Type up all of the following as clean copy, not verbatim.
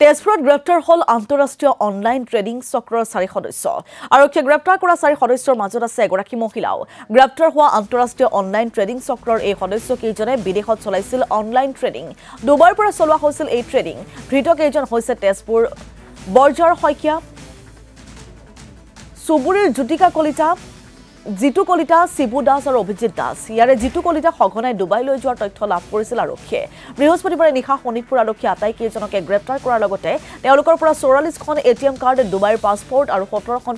তেজপুৰত গ্ৰেপ্তাৰ হল আন্তঃৰাষ্ট্ৰীয় অনলাইন ট্ৰেডিং চক্ৰৰ 4 সদস্য। আৰক্ষীয়ে গ্ৰেপ্তাৰ কৰা 4 সদস্যৰ মাজত আছে এগৰাকী মহিলাও। গ্ৰেপ্তাৰ হোৱা আন্তঃৰাষ্ট্ৰীয় অনলাইন ট্ৰেডিং চক্ৰৰ এই সদস্য কেইজনে বিদেশত চলাইছিল অনলাইন ট্ৰেডিং। দুবাইৰ পৰা চলোৱা হৈছিল এই ট্ৰেডিং। ধৃত কেইজন হৈছে তেজপুৰ বৰজাৰ শইকীয়া, সুবুৰীৰ জ্যোতিকা কলিতা, জিতু কলিতা, শিবু দাস আৰু অভিজিত দাস। ইয়াৰে জিতু কলিতা সঘনাই ডুবাইলৈ যোৱাৰ তথ্য লাভ কৰিছিল আৰক্ষীয়ে। বৃহস্পতিবাৰে নিশা শোণিতপুৰ আৰক্ষীয়ে আটাইকেইজনকে গ্ৰেপ্তাৰ কৰাৰ লগতে তেওঁলোকৰ পৰা 44খন এটিএম কাৰ্ড, ডুবাইৰ পাছপৰ্ট আৰু 17খন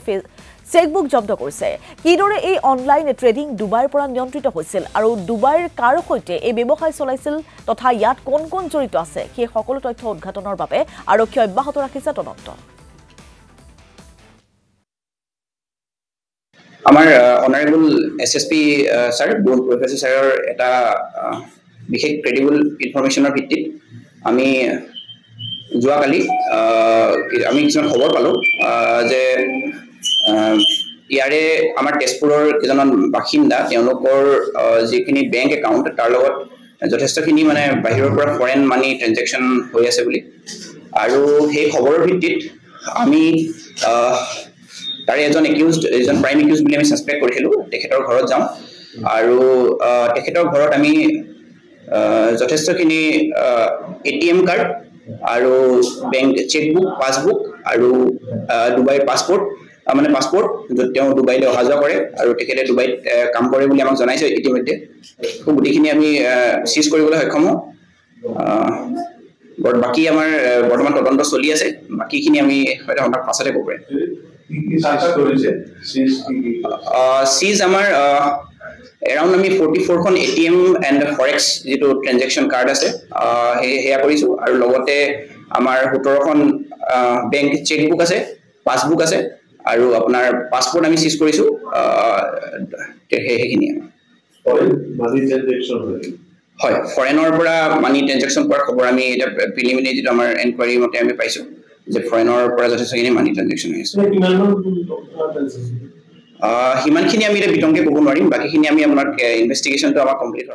চেকবুক জব্দ কৰিছে। কিদৰে এই অনলাইন ট্ৰেডিং ডুবাইৰ পৰা নিয়ন্ত্ৰিত হৈছিল আৰু ডুবাইৰ কাৰ সৈতে এই ব্যৱসায় চলাইছিল তথা ইয়াত কোন কোন জড়িত আছে সেই সকলো তথ্য উদ্ঘাটনৰ বাবে আৰক্ষীয়ে অব্যাহত ৰাখিছে তদন্ত। আমাৰ অনাৰেবল এছএছপি স্যাৰ প্ৰফেসৰ স্যাৰৰ এটা বিশেষ ক্ৰেডিবল ইনফৰমেশ্যনৰ ভিত্তিত আমি যোৱাকালি আমি কিছুমান খবৰ পালোঁ যে ইয়াৰে আমাৰ তেজপুৰৰ কেইজনমান বাসিন্দা তেওঁলোকৰ যিখিনি বেংক একাউণ্ট তাৰ লগত যথেষ্টখিনি মানে বাহিৰৰ পৰা ফৰেন মানি ট্ৰেনজেকশ্যন হৈ আছে বুলি, আৰু সেই খবৰৰ ভিত্তিত আমি তাৰে এজন প্ৰাইম একিউজ বুলি আমি ছাছপেক্ট কৰিছিলোঁ। তেখেতৰ ঘৰত যাওঁ আৰু তেখেতৰ ঘৰত আমি যথেষ্টখিনি এটিএম কাৰ্ড আৰু বেংক চেকবুক, পাছবুক আৰু ডুবাইৰ পাছপৰ্ট য'ত তেওঁ ডুবাইলৈ অহা যোৱা কৰে আৰু তেখেতে ডুবাইত কাম কৰে বুলি আমাক জনাইছে ইতিমধ্যে। গোটেইখিনি আমি চিজ কৰিবলৈ সক্ষম হওঁ। বাকী আমাৰ বৰ্তমান তদন্ত চলি আছে। বাকীখিনি আমি হয়তো আপোনাক পাছতে ক'ব পাৰিম। চিজ আমাৰ এৰাউণ্ড আমি 44খন এটিএম এণ্ড ফৰেক্স যিটো ট্ৰেনজেকশ্যন কাৰ্ড আছে সেয়া কৰিছোঁ, আৰু লগতে আমাৰ 17খন বেংক চেকবুক আছে, পাছবুক আছে, আৰু আপোনাৰ পাছপৰ্ট আমি চিজ কৰিছোঁ। সেইখিনিয়ে হয়, ফৰেনৰ পৰা মানি ট্ৰেনজেকশ্যন কৰাৰ খবৰ আমি এতিয়া প্ৰিলিমিনাৰী যিটো আমাৰ এনকুৱাৰী মতে আমি পাইছোঁ যে ফৰেনৰ পৰা যথেষ্টখিনি মানি ট্ৰেনজেকশ্যন হৈ আছে। সিমানখিনি আমি এতিয়া বিতংকে ক'ব নোৱাৰিম। বাকীখিনি আমি আপোনাক ইনভেষ্টিগেশ্যনটো আমাৰ কমপ্লিট হয়।